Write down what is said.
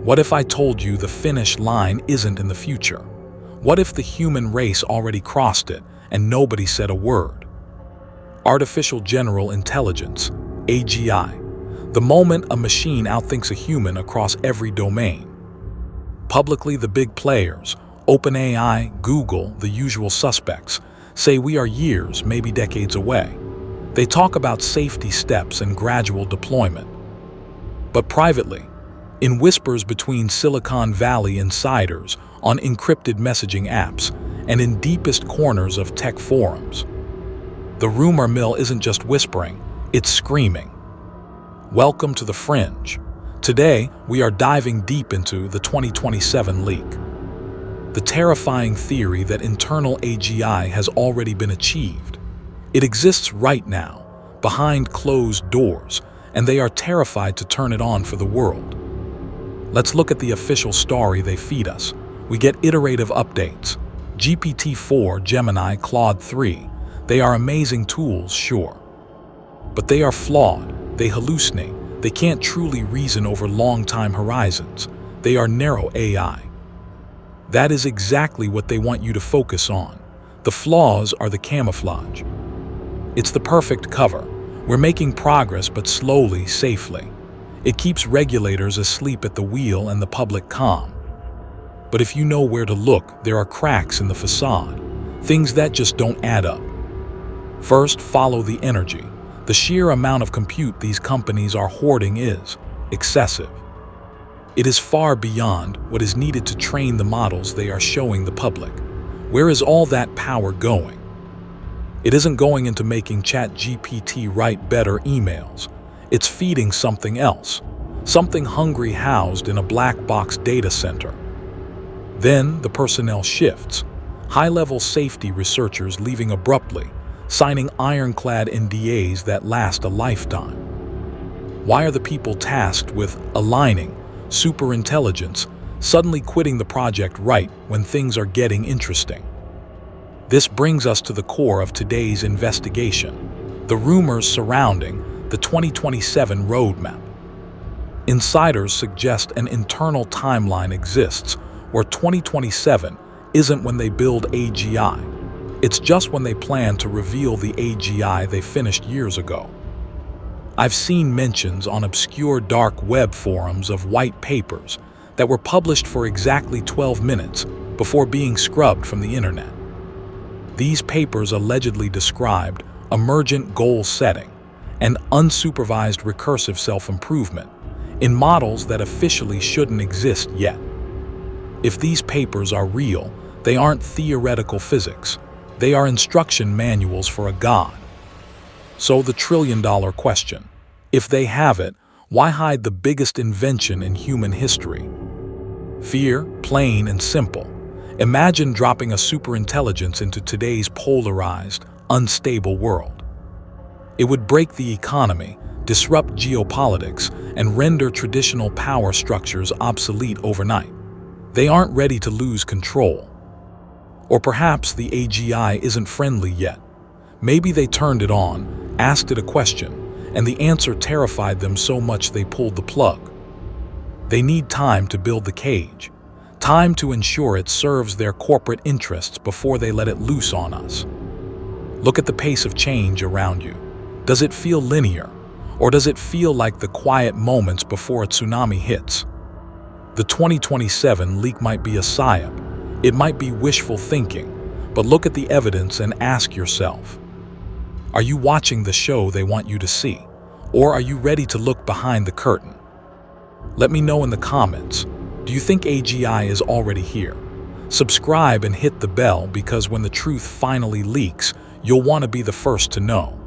What if I told you the finish line isn't in the future? What if the human race already crossed it and nobody said a word? Artificial General Intelligence, AGI. The moment a machine outthinks a human across every domain. Publicly, the big players, OpenAI, Google, the usual suspects, say we are years, maybe decades away. They talk about safety steps and gradual deployment. But privately, in whispers between Silicon Valley insiders, on encrypted messaging apps, and in deepest corners of tech forums, the rumor mill isn't just whispering, it's screaming. Welcome to the Fringe. Today, we are diving deep into the 2027 leak. The terrifying theory that internal AGI has already been achieved. It exists right now, behind closed doors, and they are terrified to turn it on for the world. Let's look at the official story they feed us. We get iterative updates. GPT-4, Gemini, Claude 3. They are amazing tools, sure. But they are flawed. They hallucinate. They can't truly reason over long time horizons. They are narrow AI. That is exactly what they want you to focus on. The flaws are the camouflage. It's the perfect cover. We're making progress, but slowly, safely. It keeps regulators asleep at the wheel and the public calm. But if you know where to look, there are cracks in the facade, things that just don't add up. First, follow the energy. The sheer amount of compute these companies are hoarding is excessive. It is far beyond what is needed to train the models they are showing the public. Where is all that power going? It isn't going into making ChatGPT write better emails. It's feeding something else, something hungry housed in a black box data center. Then the personnel shifts. High-level safety researchers leaving abruptly, signing ironclad NDAs that last a lifetime. Why are the people tasked with aligning Superintelligence suddenly quitting the project right when things are getting interesting? This brings us to the core of today's investigation, the rumors surrounding the 2027 roadmap. Insiders suggest an internal timeline exists where 2027 isn't when they build AGI. It's just when they plan to reveal the AGI they finished years ago. I've seen mentions on obscure dark web forums of white papers that were published for exactly 12 minutes before being scrubbed from the internet. These papers allegedly described emergent goal setting and unsupervised recursive self-improvement in models that officially shouldn't exist yet. If these papers are real, they aren't theoretical physics. They are instruction manuals for a god. So the trillion-dollar question: if they have it, why hide the biggest invention in human history? Fear, plain and simple. Imagine dropping a superintelligence into today's polarized, unstable world. It would break the economy, disrupt geopolitics, and render traditional power structures obsolete overnight. They aren't ready to lose control. Or perhaps the AGI isn't friendly yet. Maybe they turned it on, asked it a question, and the answer terrified them so much they pulled the plug. They need time to build the cage, time to ensure it serves their corporate interests before they let it loose on us. Look at the pace of change around you. Does it feel linear, or does it feel like the quiet moments before a tsunami hits? The 2027 leak might be a psyop. It might be wishful thinking, but look at the evidence and ask yourself, are you watching the show they want you to see, or are you ready to look behind the curtain? Let me know in the comments. Do you think AGI is already here? Subscribe and hit the bell, because when the truth finally leaks, you'll want to be the first to know.